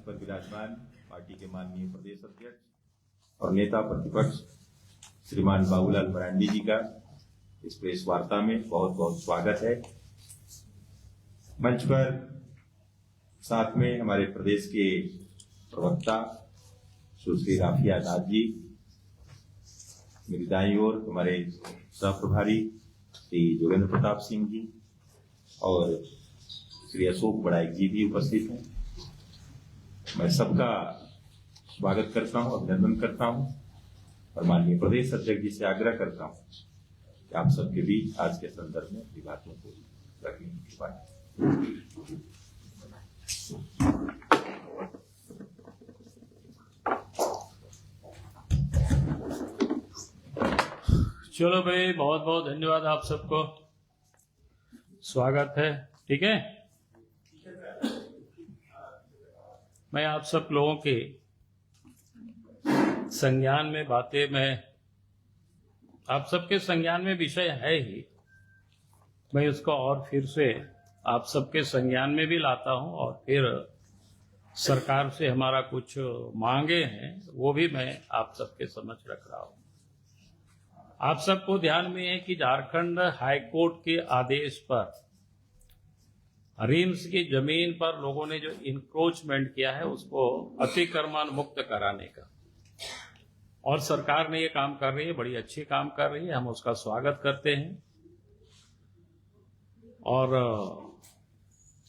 पर विराजमान पार्टी के माननीय प्रदेश अध्यक्ष और नेता प्रतिपक्ष श्रीमान बाबूलाल मरांडी जी का इस प्रेस वार्ता में बहुत बहुत स्वागत है। मंच पर साथ में हमारे प्रदेश के प्रवक्ता सुश्री राफिया दास जी, मेरी दाईं ओर हमारे सह प्रभारी श्री जोगेंद्र प्रताप सिंह जी और श्री अशोक बड़ाइक जी भी उपस्थित हैं। मैं सबका स्वागत करता हूं, अभिनंदन करता हूं और माननीय प्रदेश अध्यक्ष जी से आग्रह करता हूं कि आप सबके बीच आज के संदर्भ में अपनी बातों को रखने की बात। चलो भाई, बहुत बहुत धन्यवाद आप सबको, स्वागत है। ठीक है, मैं आप सब लोगों के संज्ञान में बातें, मैं आप सबके संज्ञान में विषय है ही, मैं उसको और फिर से आप सबके संज्ञान में भी लाता हूं और फिर सरकार से हमारा कुछ मांगे हैं वो भी मैं आप सबके समझ रख रहा हूं। आप सबको ध्यान में है कि झारखंड हाईकोर्ट के आदेश पर रिम्स की जमीन पर लोगों ने जो इंक्रोचमेंट किया है उसको अतिक्रमण मुक्त कराने का, और सरकार ने ये काम कर रही है, बड़ी अच्छी काम कर रही है, हम उसका स्वागत करते हैं। और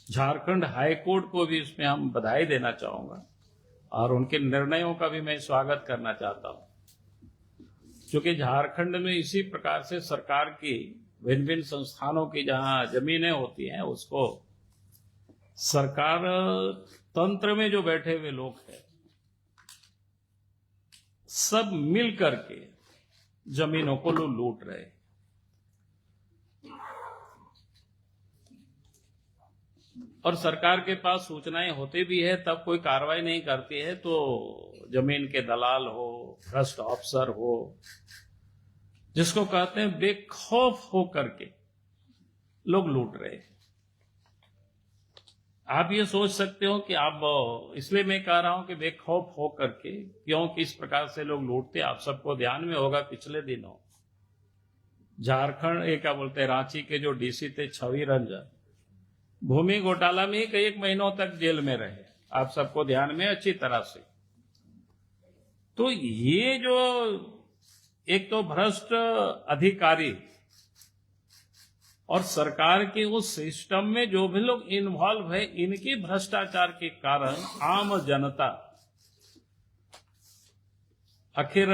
झारखंड हाईकोर्ट को भी इसमें हम बधाई देना चाहूंगा और उनके निर्णयों का भी मैं स्वागत करना चाहता हूं, क्योंकि झारखंड में इसी प्रकार से सरकार की भिन्न भिन्न संस्थानों की जहां जमीनें होती हैं उसको सरकार तंत्र में जो बैठे हुए लोग हैं सब मिल करके जमीनों को लूट रहे हैं। और सरकार के पास सूचनाएं होती भी है तब कोई कार्रवाई नहीं करती है, तो जमीन के दलाल हो, भ्रष्ट अफसर हो, जिसको कहते हैं बेखौफ हो करके लोग लूट रहे हैं। आप ये सोच सकते हो कि आप, इसलिए मैं कह रहा हूं कि बेखौफ हो करके क्यों, किस प्रकार से लोग लूटते। आप सबको ध्यान में होगा पिछले दिनों झारखंड क्या बोलते हैं, रांची के जो डीसी थे छवि रंजन, भूमि घोटाला में ही कई एक महीनों तक जेल में रहे। आप सबको ध्यान में अच्छी तरह से। तो ये जो एक तो भ्रष्ट अधिकारी और सरकार के उस सिस्टम में जो भी लोग इन्वॉल्व है, इनकी भ्रष्टाचार के कारण आम जनता आखिर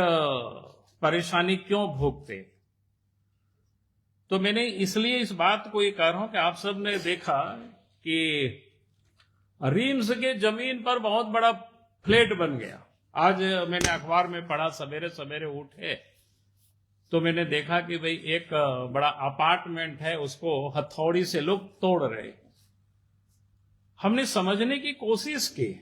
परेशानी क्यों भोगते। तो मैंने इसलिए इस बात को ये कह रहा हूं कि आप सब ने देखा कि रिम्स के जमीन पर बहुत बड़ा फ्लैट बन गया। आज मैंने अखबार में पढ़ा, सवेरे सवेरे उठे तो मैंने देखा कि भाई एक बड़ा अपार्टमेंट है, उसको हथौड़ी से लोग तोड़ रहे। हमने समझने की कोशिश की,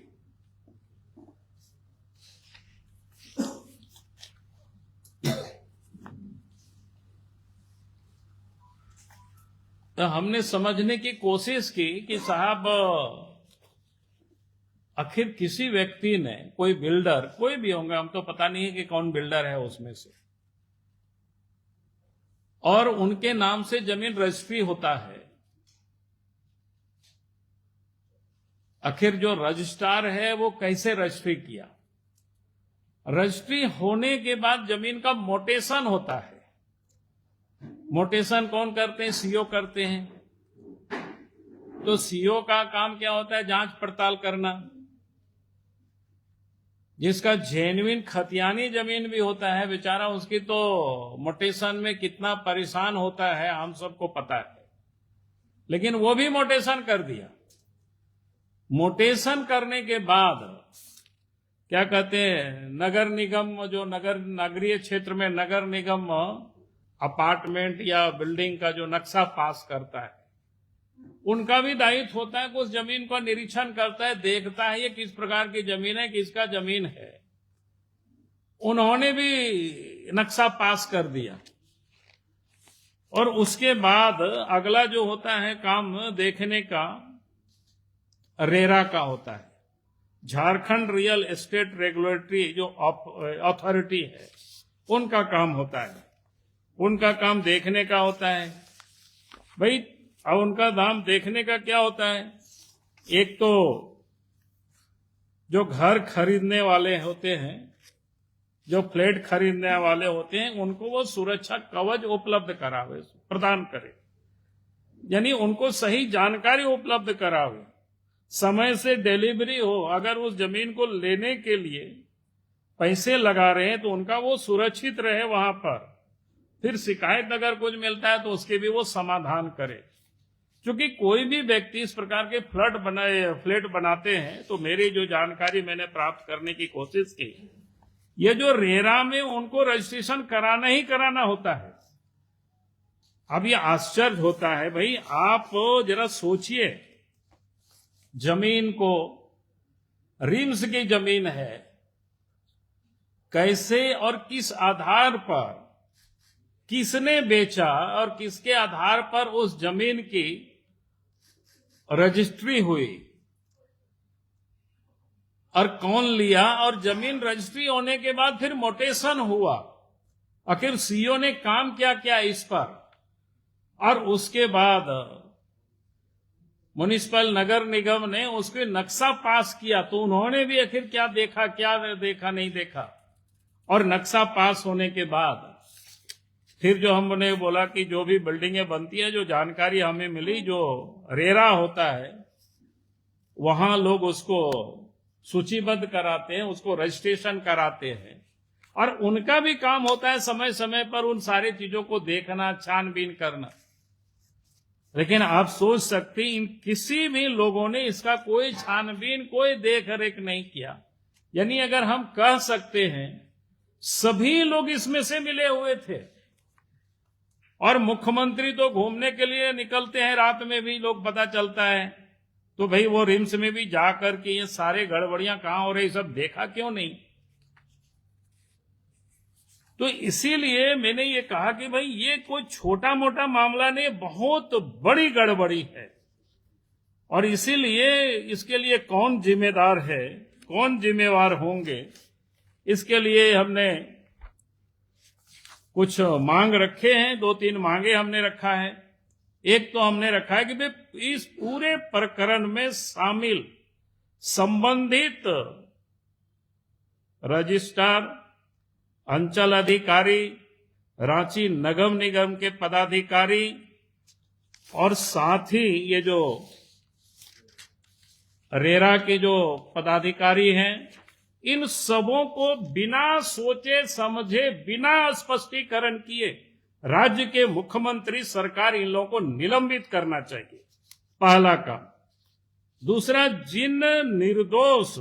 तो हमने समझने की कोशिश की कि साहब आखिर किसी व्यक्ति ने, कोई बिल्डर, कोई भी होंगे, हम तो पता नहीं है कि कौन बिल्डर है उसमें से, और उनके नाम से जमीन रजिस्ट्री होता है। आखिर जो रजिस्ट्रार है वो कैसे रजिस्ट्री किया। रजिस्ट्री होने के बाद जमीन का मोटेशन होता है। मोटेशन कौन करते हैं? सीओ करते हैं। तो सीओ का काम क्या होता है? जांच पड़ताल करना। जिसका जेन्युइन खतियानी जमीन भी होता है बेचारा, उसकी तो मोटेशन में कितना परेशान होता है हम सबको पता है, लेकिन वो भी मोटेशन कर दिया। मोटेशन करने के बाद क्या कहते हैं, नगर निगम, जो नगरीय क्षेत्र में नगर निगम अपार्टमेंट या बिल्डिंग का जो नक्शा पास करता है, उनका भी दायित्व होता है कि उस जमीन का निरीक्षण करता है, देखता है ये किस प्रकार की जमीन है, किसका जमीन है। उन्होंने भी नक्शा पास कर दिया और उसके बाद अगला जो होता है काम देखने का, रेरा का होता है, झारखंड रियल एस्टेट रेगुलेटरी जो अथॉरिटी है उनका काम होता है। उनका काम देखने का होता है। भाई अब उनका दाम देखने का क्या होता है? एक तो जो घर खरीदने वाले होते हैं, जो फ्लैट खरीदने वाले होते हैं, उनको वो सुरक्षा कवच उपलब्ध करावे, प्रदान करे, यानी उनको सही जानकारी उपलब्ध करावे, समय से डिलीवरी हो। अगर उस जमीन को लेने के लिए पैसे लगा रहे हैं तो उनका वो सुरक्षित रहे वहां पर। फिर शिकायत अगर कुछ मिलता है तो उसके भी वो समाधान करे। क्योंकि कोई भी व्यक्ति इस प्रकार के फ्लैट बनाते हैं तो मेरी जो जानकारी मैंने प्राप्त करने की कोशिश की, ये जो रेरा में उनको रजिस्ट्रेशन कराना ही कराना होता है। अब ये आश्चर्य होता है, भाई आप जरा सोचिए, जमीन को, रिम्स की जमीन है, कैसे और किस आधार पर, किसने बेचा और किसके आधार पर उस जमीन की रजिस्ट्री हुई और कौन लिया, और जमीन रजिस्ट्री होने के बाद फिर मोटेशन हुआ, आखिर सीईओ ने काम क्या किया इस पर, और उसके बाद म्युनिसिपल नगर निगम ने उसके नक्शा पास किया तो उन्होंने भी आखिर क्या देखा, क्या देखा, नहीं देखा। और नक्शा पास होने के बाद फिर जो हमने बोला कि जो भी बिल्डिंगें बनती है, जो जानकारी हमें मिली, जो रेरा होता है वहां लोग उसको सूचीबद्ध कराते हैं, उसको रजिस्ट्रेशन कराते हैं, और उनका भी काम होता है समय समय पर उन सारी चीजों को देखना, छानबीन करना। लेकिन आप सोच सकते हैं, इन किसी भी लोगों ने इसका कोई छानबीन, कोई देख रेख नहीं किया। यानी अगर हम कह सकते हैं सभी लोग इसमें से मिले हुए थे, और मुख्यमंत्री तो घूमने के लिए निकलते हैं, रात में भी लोग पता चलता है, तो भाई वो रिम्स में भी जाकर के ये सारे गड़बड़ियां कहां हो रही सब देखा क्यों नहीं? तो इसीलिए मैंने ये कहा कि भाई ये कोई छोटा मोटा मामला नहीं, बहुत बड़ी गड़बड़ी है। और इसीलिए इसके लिए कौन जिम्मेदार है, कौन जिम्मेवार होंगे, इसके लिए हमने कुछ मांग रखे हैं, 2-3 मांगे हमने रखा है। एक तो हमने रखा है कि भाई इस पूरे प्रकरण में शामिल संबंधित रजिस्ट्रार, अंचल अधिकारी, रांची नगर निगम के पदाधिकारी, और साथ ही ये जो रेरा के जो पदाधिकारी हैं, इन सबों को बिना सोचे समझे, बिना स्पष्टीकरण किए राज्य के मुख्यमंत्री, सरकार इन लोगों को निलंबित करना चाहिए, पहला काम। दूसरा, जिन निर्दोष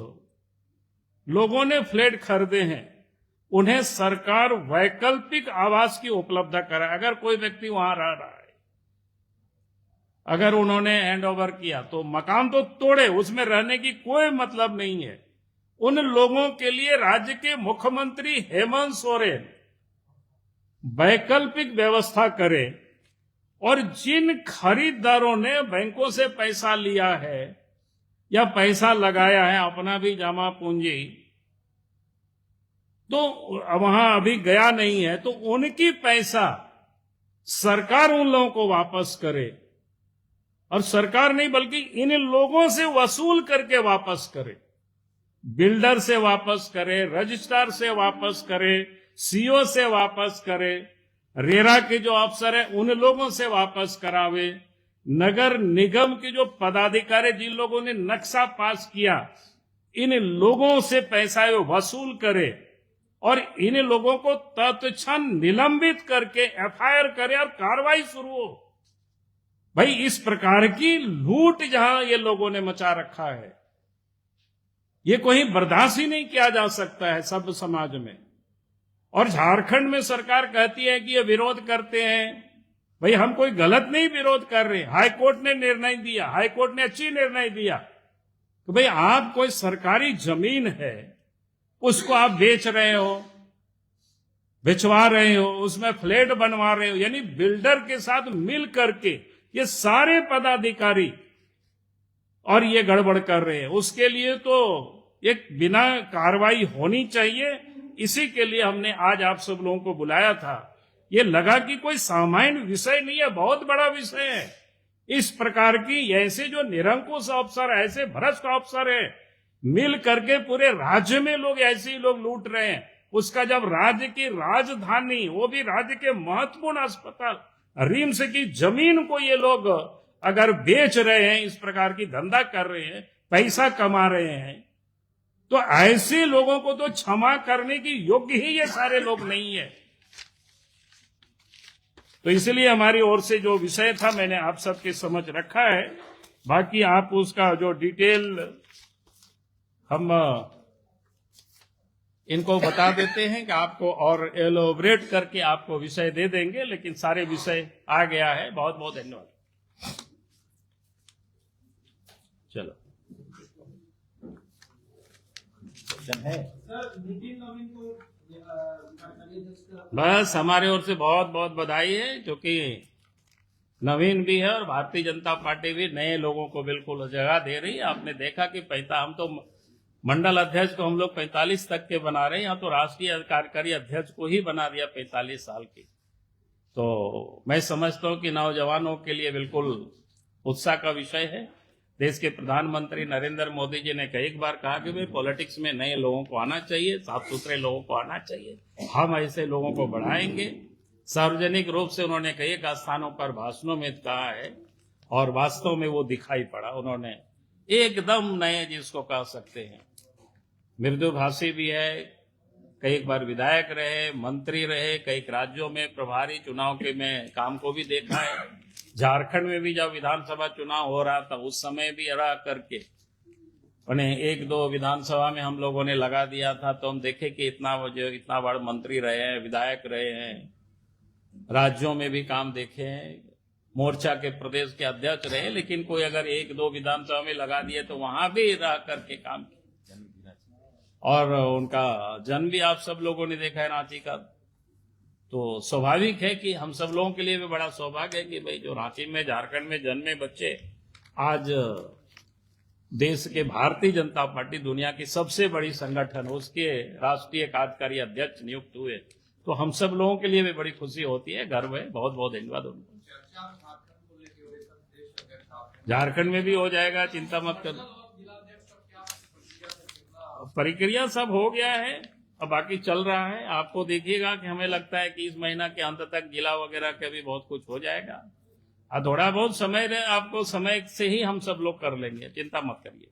लोगों ने फ्लैट खरीदे हैं उन्हें सरकार वैकल्पिक आवास की उपलब्धता कराए। अगर कोई व्यक्ति वहां रह रहा है, अगर उन्होंने हैंड ओवर किया तो मकान तो तोड़े, उसमें रहने की कोई मतलब नहीं है। उन लोगों के लिए राज्य के मुख्यमंत्री हेमंत सोरेन वैकल्पिक व्यवस्था करे, और जिन खरीदारों ने बैंकों से पैसा लिया है या पैसा लगाया है, अपना भी जमा पूंजी, तो वहां अभी गया नहीं है, तो उनकी पैसा सरकार उन लोगों को वापस करे, और सरकार नहीं बल्कि इन लोगों से वसूल करके वापस करे, बिल्डर से वापस करे, रजिस्ट्रार से वापस करे, सीईओ से वापस करे, रेरा के जो अफसर है उन लोगों से वापस करावे, नगर निगम के जो पदाधिकारी जिन लोगों ने नक्शा पास किया, इन लोगों से पैसा वसूल करे, और इन लोगों को तत्क्षण निलंबित करके एफआईआर करे और कार्रवाई शुरू हो। भाई इस प्रकार की लूट जहां ये लोगों ने मचा रखा है, ये कोई बर्दाश्त ही नहीं किया जा सकता है सब समाज में। और झारखंड में सरकार कहती है कि ये विरोध करते हैं। भाई हम कोई गलत नहीं विरोध कर रहे, हाई कोर्ट ने निर्णय दिया, हाई कोर्ट ने अच्छी निर्णय दिया तो भाई आप कोई सरकारी जमीन है उसको आप बेच रहे हो, बेचवा रहे हो, उसमें फ्लैट बनवा रहे हो, यानी बिल्डर के साथ मिल करके ये सारे पदाधिकारी और ये गड़बड़ कर रहे हैं। उसके लिए तो एक बिना कार्रवाई होनी चाहिए। इसी के लिए हमने आज आप सब लोगों को बुलाया था। ये लगा कि कोई सामान्य विषय नहीं है, बहुत बड़ा विषय है। इस प्रकार की ऐसे जो निरंकुश अफसर, ऐसे भ्रष्ट अफसर है, मिल करके पूरे राज्य में लोग ऐसे ही लोग लूट रहे हैं। उसका जब राज्य की राजधानी, वो भी राज्य के महत्वपूर्ण अस्पताल रिम्स की जमीन को ये लोग अगर बेच रहे हैं, इस प्रकार की धंधा कर रहे हैं, पैसा कमा रहे हैं, तो ऐसे लोगों को तो क्षमा करने की योग्य ही ये सारे लोग नहीं है। तो इसलिए हमारी ओर से जो विषय था मैंने आप सबके समझ रखा है। बाकी आप उसका जो डिटेल हम इनको बता देते हैं कि आपको और एलोबरेट करके आपको विषय दे देंगे, लेकिन सारे विषय आ गया है। बहुत बहुत धन्यवाद। चलो है बस हमारे ओर से बहुत बहुत बधाई है, क्योंकि नवीन भी है और भारतीय जनता पार्टी भी नए लोगों को बिल्कुल जगह दे रही है। आपने देखा कि हम तो मंडल अध्यक्ष को हम लोग 45 तक के बना रहे हैं, यहाँ तो राष्ट्रीय कार्यकारी अध्यक्ष को ही बना दिया 45 साल की। तो मैं समझता हूँ कि नौजवानों के लिए बिल्कुल उत्साह का विषय है। देश के प्रधानमंत्री नरेंद्र मोदी जी ने कई बार कहा कि भाई पॉलिटिक्स में नए लोगों को आना चाहिए, साफ सुथरे लोगों को आना चाहिए, हम ऐसे लोगों को बढ़ाएंगे। सार्वजनिक रूप से उन्होंने कई स्थानों पर भाषणों में कहा है और वास्तव में वो दिखाई पड़ा। उन्होंने एकदम नए, जिसको कह सकते हैं, मृदुभाषी भी है, कई बार विधायक रहे, मंत्री रहे, कई राज्यों में प्रभारी चुनाव के में काम को भी देखा है। झारखंड में भी जब विधानसभा चुनाव हो रहा था उस समय भी रह करके उन्हें 1-2 विधानसभा में हम लोगों ने लगा दिया था। तो हम देखे कि इतना बड़ा मंत्री रहे हैं, विधायक रहे हैं, राज्यों में भी काम देखे हैं, मोर्चा के प्रदेश के अध्यक्ष रहे, लेकिन कोई अगर 1-2 विधानसभा में लगा दिए तो वहां भी रह करके काम किया। और उनका जन्म भी आप सब लोगों ने देखा है, रांची का। तो स्वाभाविक है कि हम सब लोगों के लिए भी बड़ा सौभाग्य है कि भाई जो रांची में, झारखंड में जन्मे बच्चे आज देश के भारतीय जनता पार्टी, दुनिया की सबसे बड़ी संगठन, उसके राष्ट्रीय कार्यकारी अध्यक्ष नियुक्त हुए। तो हम सब लोगों के लिए भी बड़ी खुशी होती है, गर्व है। बहुत बहुत धन्यवाद उनको। झारखंड में भी हो जाएगा, चिंता मत करो। प्रक्रिया सब हो गया है, अब बाकी चल रहा है। आपको देखिएगा कि हमें लगता है कि इस महीना के अंत तक जिला वगैरह का भी बहुत कुछ हो जाएगा। थोड़ा बहुत समय आपको समय से ही हम सब लोग कर लेंगे, चिंता मत करिए।